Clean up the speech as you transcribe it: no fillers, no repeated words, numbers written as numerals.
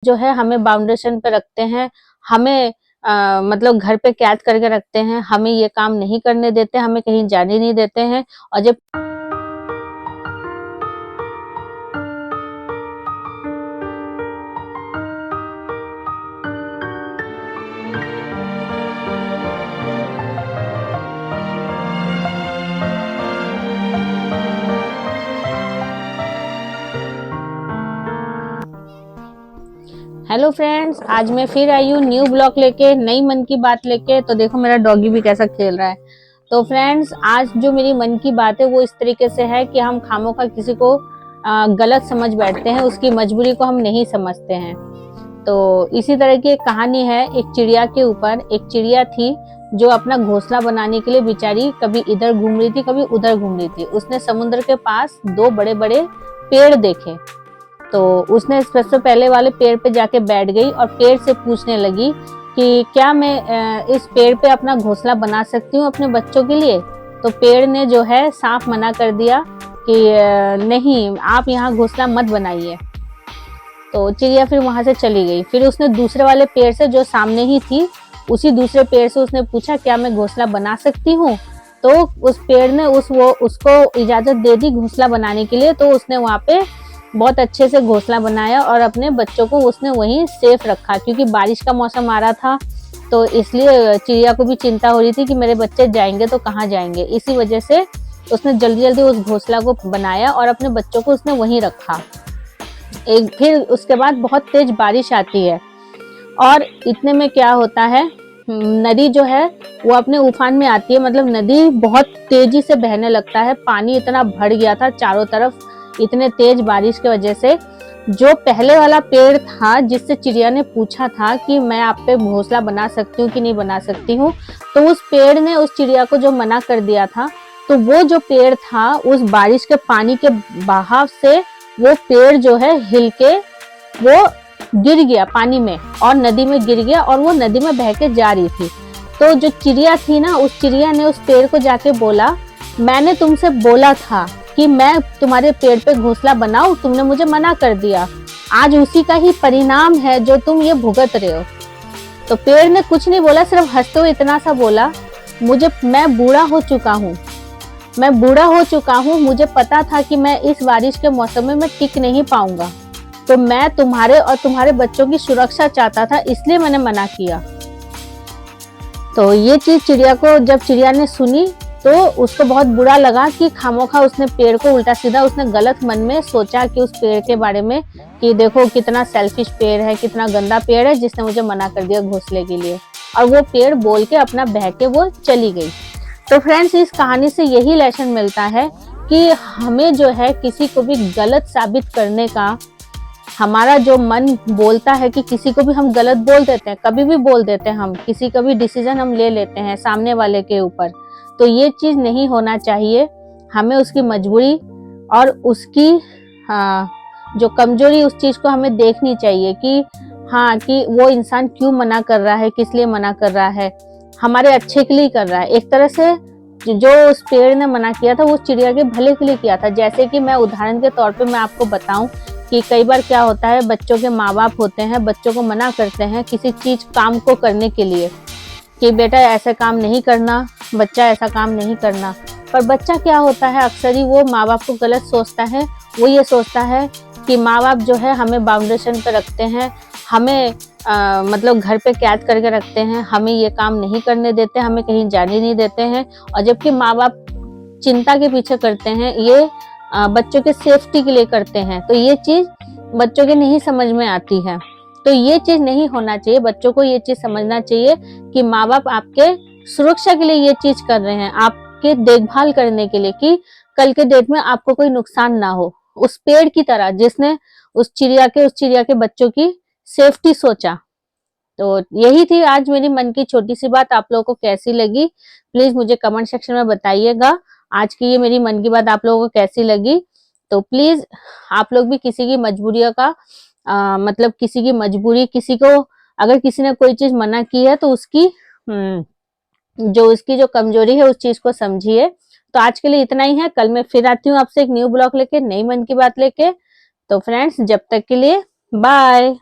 जो है हमें बाउंडेशन पे रखते हैं, हमें मतलब घर पे कैद करके रखते हैं, हमें ये काम नहीं करने देते, हमें कहीं जाने नहीं देते हैं। और जब हेलो फ्रेंड्स, आज मैं फिर आई हूँ न्यू ब्लॉग लेके, नई मन की बात लेके। तो देखो मेरा डॉगी भी कैसा खेल रहा है। तो फ्रेंड्स, आज जो मेरी मन की बात है वो इस तरीके से है कि हम खामोखा किसी को गलत समझ बैठते हैं, उसकी मजबूरी को हम नहीं समझते हैं। तो इसी तरह की एक कहानी है एक चिड़िया के ऊपर। एक चिड़िया थी जो अपना घोंसला बनाने के लिए बेचारी कभी इधर घूम रही थी, कभी उधर घूम रही थी। उसने समुद्र के पास दो बड़े बड़े पेड़ देखे, तो उसने सबसे पहले वाले पेड़ पे जाके बैठ गई और पेड़ से पूछने लगी कि क्या मैं इस पेड़ पे अपना घोंसला बना सकती हूँ अपने बच्चों के लिए। तो पेड़ ने जो है साफ मना कर दिया कि नहीं, आप यहाँ घोंसला मत बनाइए। तो चिड़िया फिर वहां से चली गई। फिर उसने दूसरे वाले पेड़ से, जो सामने ही थी, उसी दूसरे पेड़ से उसने पूछा क्या मैं घोंसला बना सकती हूँ। तो उस पेड़ ने उसको इजाजत दे दी घोंसला बनाने के लिए। तो उसने वहां पे बहुत अच्छे से घोंसला बनाया और अपने बच्चों को उसने वहीं सेफ रखा, क्योंकि बारिश का मौसम आ रहा था। तो इसलिए चिड़िया को भी चिंता हो रही थी कि मेरे बच्चे जाएंगे तो कहाँ जाएंगे। इसी वजह से उसने जल्दी जल्दी उस घोंसला को बनाया और अपने बच्चों को उसने वहीं रखा। फिर उसके बाद बहुत तेज बारिश आती है और इतने में क्या होता है, नदी जो है वो अपने उफान में आती है। मतलब नदी बहुत तेजी से बहने लगता है, पानी इतना भर गया था चारों तरफ इतने तेज बारिश की वजह से। जो पहले वाला पेड़ था जिससे चिड़िया ने पूछा था कि मैं आप पे घोंसला बना सकती हूँ कि नहीं बना सकती हूँ, तो उस पेड़ ने उस चिड़िया को जो मना कर दिया था। तो वो जो पेड़ था, उस बारिश के पानी के बहाव से वो पेड़ जो है हिल के वो गिर गया पानी में और नदी में गिर गया और वो नदी में बह के जा रही थी। तो जो चिड़िया थी ना, उस चिड़िया ने उस पेड़ को जाके बोला, मैंने तुमसे बोला था कि मैं तुम्हारे पेड़ पे घोंसला बनाऊं, तुमने मुझे मना कर दिया। आज उसी का ही परिणाम है जो तुम ये भुगत रहे हो। तो पेड़ ने कुछ नहीं बोला, सिर्फ हंसते हुए इतना सा बोला, मैं बूढ़ा हो चुका हूँ, मैं बूढ़ा हो चुका हूँ। मुझे पता था कि मैं इस बारिश के मौसम में मैं टिक नहीं पाऊंगा। तो मैं तुम्हारे और तुम्हारे बच्चों की सुरक्षा चाहता था, इसलिए मैंने मना किया। तो ये चीज चिड़िया को, जब चिड़िया ने सुनी तो उसको बहुत बुरा लगा कि खामोखा उसने पेड़ को उल्टा सीधा, उसने गलत मन में सोचा कि उस पेड़ के बारे में कि देखो कितना सेल्फिश पेड़ है, कितना गंदा पेड़ है जिसने मुझे मना कर दिया घोंसले के लिए। और वो पेड़ बोल के अपना बह के वो चली गई। तो फ्रेंड्स, इस कहानी से यही लेसन मिलता है कि हमें जो है किसी को भी गलत साबित करने का, हमारा जो मन बोलता है कि किसी को भी हम गलत बोल देते हैं, कभी भी बोल देते हैं, हम किसी का भी डिसीजन हम ले लेते हैं सामने वाले के ऊपर। तो ये चीज नहीं होना चाहिए। हमें उसकी मजबूरी और उसकी जो कमजोरी, उस चीज को हमें देखनी चाहिए कि हाँ, कि वो इंसान क्यों मना कर रहा है, किस लिए मना कर रहा है, हमारे अच्छे के लिए कर रहा है। एक तरह से जो उस पेड़ ने मना किया था वो चिड़िया के भले के लिए किया था। जैसे कि मैं उदाहरण के तौर पे मैं आपको बताऊं कि कई बार क्या होता है, बच्चों के माँ बाप होते हैं, बच्चों को मना करते हैं किसी चीज काम को करने के लिए कि बेटा ऐसा काम नहीं करना, बच्चा ऐसा काम नहीं करना। पर बच्चा क्या होता है, अक्सर ही वो माँ बाप को गलत सोचता है। वो ये सोचता है कि माँ बाप जो है हमें बाउंडेशन पे रखते हैं, हमें मतलब घर पे कैद करके रखते हैं, हमें ये काम नहीं करने देते, हमें कहीं जाने नहीं देते हैं। और जबकि माँ बाप चिंता के पीछे करते हैं, ये बच्चों के सेफ्टी के लिए करते हैं। तो ये चीज बच्चों के नहीं समझ में आती है। तो ये चीज नहीं होना चाहिए। बच्चों को ये चीज समझना चाहिए कि माँ बाप आपके सुरक्षा के लिए ये चीज कर रहे हैं, आपके देखभाल करने के लिए, कि कल के डेट में आपको कोई नुकसान ना हो। उस पेड़ की तरह जिसने उस चिड़िया के बच्चों की सेफ्टी सोचा। तो यही थी आज मेरी मन की छोटी सी बात। आप लोगों को कैसी लगी प्लीज मुझे कमेंट सेक्शन में बताइएगा। आज की ये मेरी मन की बात आप लोगों को कैसी लगी। तो प्लीज आप लोग भी किसी की मजबूरियों का मतलब किसी की मजबूरी, किसी को अगर किसी ने कोई चीज मना की है तो उसकी उसकी जो कमजोरी है उस चीज को समझिए। तो आज के लिए इतना ही है। कल मैं फिर आती हूँ आपसे एक न्यू ब्लॉग लेके, नई मन की बात लेके। तो फ्रेंड्स, जब तक के लिए बाय।